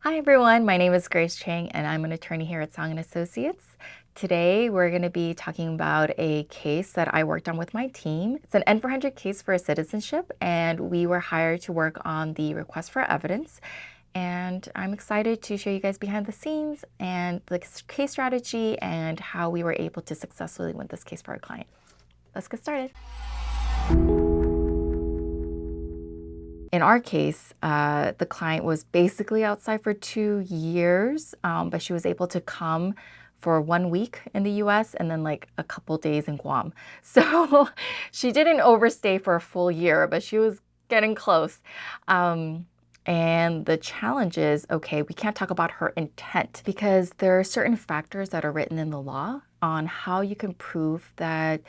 Hi everyone, my name is Grace Chang and I'm an attorney here at Tsang and Associates. Today we're going to be talking about a case that I worked on with my team. It's an N-400 case for citizenship and we were hired to work on the request for evidence. And I'm excited to show you guys behind the scenes and the case strategy and how we were able to successfully win this case for our client. Let's get started. In our case, the client was basically outside for 2 years, but she was able to come for 1 week in the US and then like a couple days in Guam. So she didn't overstay for a full year, but she was getting close. And the challenge is, okay, we can't talk about her intent because there are certain factors that are written in the law on how you can prove that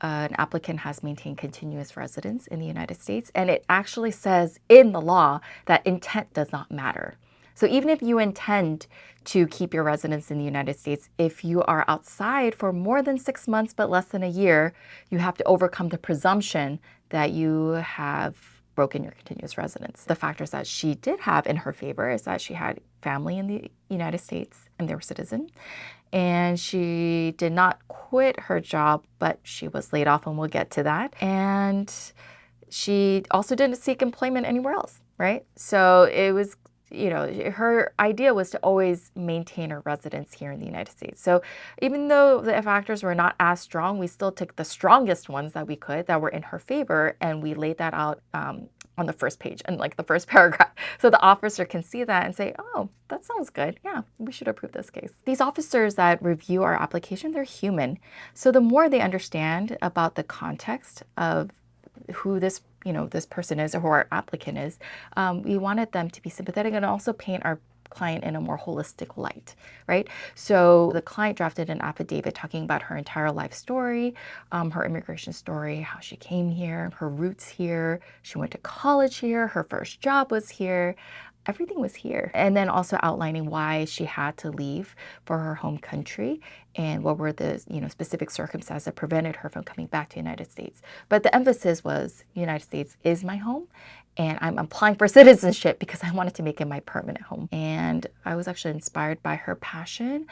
an applicant has maintained continuous residence in the United States. And it actually says in the law that intent does not matter. So even if you intend to keep your residence in the United States, if you are outside for more than 6 months but less than a year, you have to overcome the presumption that you have broken your continuous residence. The factors that she did have in her favor is that she had family in the United States and they were citizen. And she did not quit her job, but she was laid off, and we'll get to that. And she also didn't seek employment anywhere else, right? So it was, her idea was to always maintain her residence here in the United States. So even though the factors were not as strong, we still took the strongest ones that we could that were in her favor, and we laid that out on the first page and like the first paragraph. So the officer can see that and say, oh, that sounds good. Yeah, we should approve this case. These officers that review our application, they're human. So the more they understand about the context of who this person is or who our applicant is, we wanted them to be sympathetic and also paint our client in a more holistic light, right? So the client drafted an affidavit talking about her entire life story, her immigration story, how she came here, her roots here, she went to college here, her first job was here, everything was here. And then also outlining why she had to leave for her home country and what were the specific circumstances that prevented her from coming back to the United States. But the emphasis was the United States is my home and I'm applying for citizenship because I wanted to make it my permanent home. And I was actually inspired by her passion.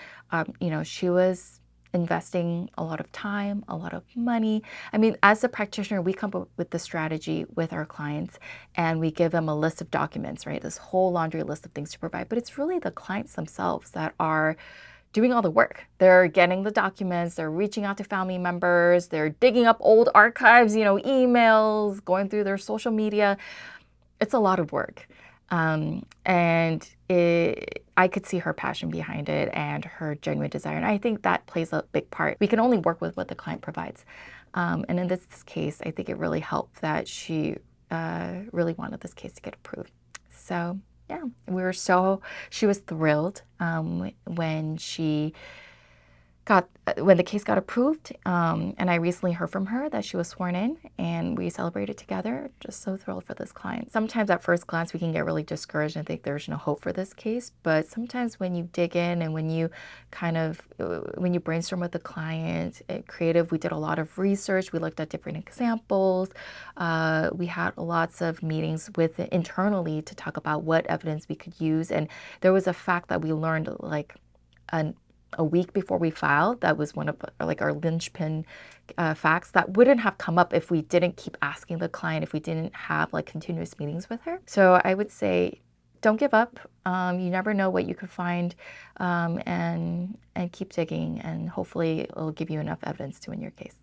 She was investing a lot of time, a lot of money. I mean, as a practitioner, we come up with the strategy with our clients and we give them a list of documents, right? This whole laundry list of things to provide, but it's really the clients themselves that are doing all the work. They're getting the documents, they're reaching out to family members, they're digging up old archives, emails, going through their social media. It's a lot of work. I could see her passion behind it and her genuine desire. And I think that plays a big part. We can only work with what the client provides. And in this case, I think it really helped that she really wanted this case to get approved. So yeah, she was thrilled when the case got approved, and I recently heard from her that she was sworn in and we celebrated together. Just so thrilled for this client. Sometimes at first glance we can get really discouraged and think there's no hope for this case, but sometimes when you dig in and when you brainstorm with the client, we did a lot of research, we looked at different examples, we had lots of meetings internally to talk about what evidence we could use, and there was a fact that we learned like a week before we filed that was one of our linchpin facts that wouldn't have come up if we didn't keep asking the client, if we didn't have continuous meetings with her. So I would say don't give up. You never know what you could find, and keep digging, and hopefully it'll give you enough evidence to win your case.